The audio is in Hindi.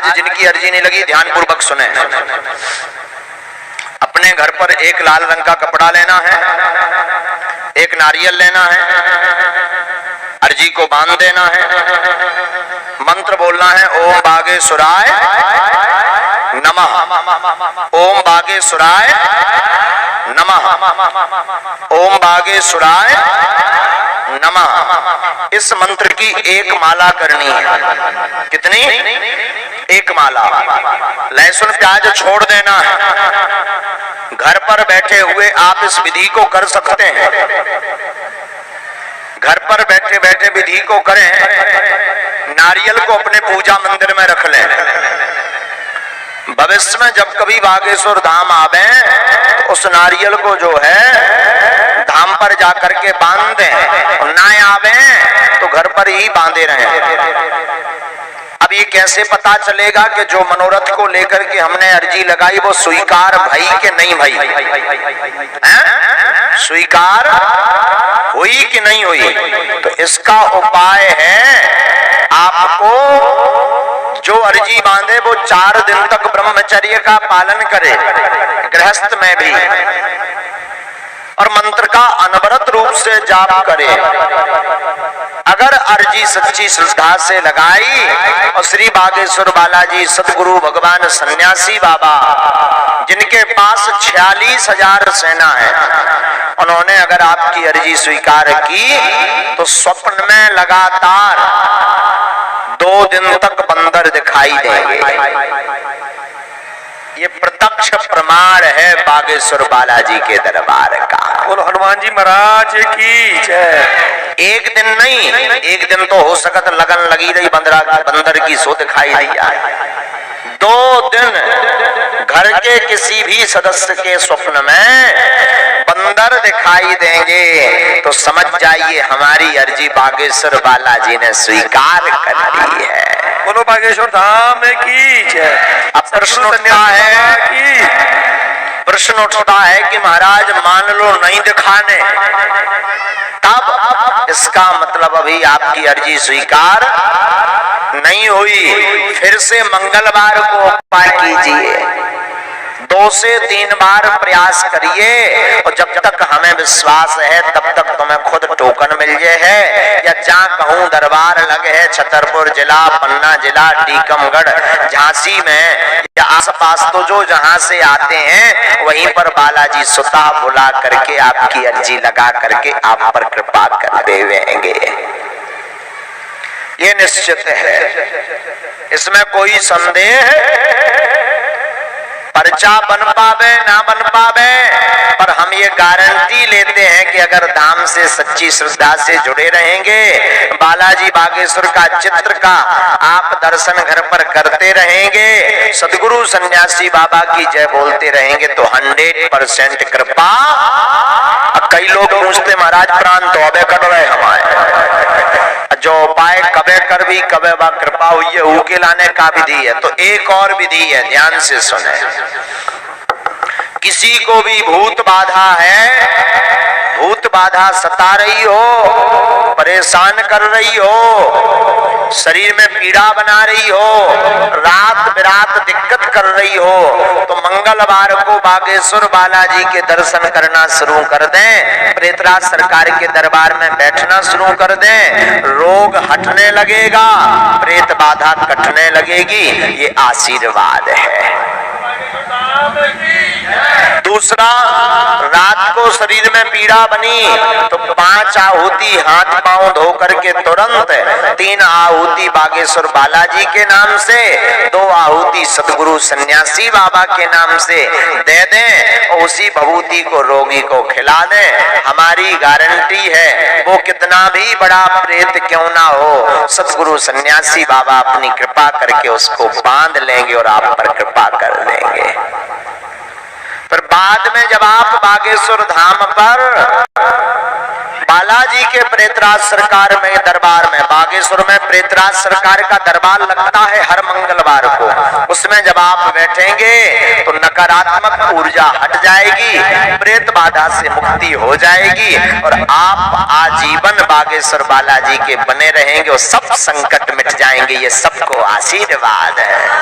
आज जिनकी अर्जी नहीं लगी ध्यान पूर्वक सुने। अपने घर पर एक लाल रंग का कपड़ा लेना है, एक नारियल लेना है, अर्जी को बांध देना है, मंत्र बोलना है ओम बागेश्वराय नमः, ओम बागेश्वराय नमः, ओम बागेश्वराय नमः। इस मंत्र की एक माला करनी है। कितनी? एक माला। लहसुन प्याज छोड़ देना है। घर पर बैठे हुए आप इस विधि को कर सकते हैं। घर पर बैठे बैठे विधि को करें। नारियल को अपने पूजा मंदिर में रख लें। भविष्य में जब कभी बागेश्वर धाम आवे तो उस नारियल को जो है धाम पर जाकर के बांध दें, और ना आवे तो घर पर ही बांधे रहें। अब ये कैसे पता चलेगा कि जो मनोरथ को लेकर के हमने अर्जी लगाई वो स्वीकार भई कि नहीं भई? स्वीकार हुई कि नहीं हुई? तो इसका उपाय है, आपको जो अर्जी बांधे वो 4 दिन तक ब्रह्मचर्य का पालन करे, गृहस्थ में भी, और मंत्र का अनवरत रूप से जाप करे। अगर अर्जी सच्ची श्रद्धा से लगाई और श्री बागेश्वर बालाजी सतगुरु भगवान सन्यासी बाबा, जिनके पास 46,000 सेना है, उन्होंने अगर आपकी अर्जी स्वीकार की तो स्वप्न में लगातार 2 दिन तक बंदर दिखाई देंगे। ये प्रत्यक्ष प्रमाण है बागेश्वर बालाजी के दरबार का। बोलो हनुमान जी महाराज की जय। एक दिन नहीं, एक दिन तो हो सकत लगन लगी रही बंदर की सो दिखाई दिया। 2 दिन घर के किसी भी सदस्य के स्वप्न में बंदर दिखाई देंगे तो समझ जाइए हमारी अर्जी बागेश्वर बालाजी ने स्वीकार कर ली है। बोलो बागेश्वर धाम की जय। अब प्रश्न उठता है कि महाराज मान लो नहीं दिखाने, तब इसका मतलब अभी आपकी अर्जी स्वीकार नहीं हुई। फिर से मंगलवार को उपाय कीजिए, 2 से 3 बार प्रयास करिए, और जब तक हमें विश्वास है तब तक तुम्हें खुद टोकन मिल जाए है। या जहाँ कहूँ दरबार लगे है, छतरपुर जिला, पन्ना जिला, टीकमगढ़, झांसी में या आसपास, तो जो जहाँ से आते हैं वहीं पर बालाजी सुता बुला करके आपकी अर्जी लगा करके आप पर कृपा कर देंगे। ये निश्चित है, इसमें कोई संदेह। पर्चा बन पावे ना बन पावे, पर हम ये गारंटी लेते हैं कि अगर धाम से सच्ची श्रद्धा से जुड़े रहेंगे, बालाजी बागेश्वर का चित्र का आप दर्शन घर पर करते रहेंगे, सदगुरु सन्यासी बाबा की जय बोलते रहेंगे, तो 100% कृपा। कई लोग पूछते महाराज प्राण तो अबे कर रहे हमारे, जो उपाय कबे कर भी कबे बा कृपा हुई है, ऊके लाने का विधि है। तो एक और विधि है, ध्यान से सुने। किसी को भी भूत बाधा है, भूत बाधा सता रही हो, परेशान कर रही हो, शरीर में पीड़ा बना रही हो, रात बिरात दिक्कत कर रही हो, तो मंगलवार को बागेश्वर बालाजी के दर्शन करना शुरू कर दें, प्रेतराज सरकार के दरबार में बैठना शुरू कर दें, रोग हटने लगेगा, प्रेत बाधा कटने लगेगी। ये आशीर्वाद है। दूसरा, रात को शरीर में पीड़ा बनी तो 5 आहुति हाथ पांव धो करके तुरंत, 3 आहुति बागेश्वर बालाजी के नाम से, 2 आहुति सतगुरु सन्यासी बाबा के नाम से दे दें, और उसी भभूति को रोगी को खिला दें। हमारी गारंटी है, वो कितना भी बड़ा प्रेत क्यों ना हो, सतगुरु सन्यासी बाबा अपनी कृपा करके उसको बांध लेंगे और आप पर कृपा कर देंगे। फिर बाद में जब आप बागेश्वर धाम पर बालाजी के प्रेतराज सरकार में दरबार में, बागेश्वर में प्रेतराज सरकार का दरबार लगता है हर मंगलवार को, उसमें जब आप बैठेंगे तो नकारात्मक ऊर्जा हट जाएगी, प्रेत बाधा से मुक्ति हो जाएगी, और आप आजीवन बागेश्वर बालाजी के बने रहेंगे और सब संकट मिट जाएंगे। ये सबको आशीर्वाद है।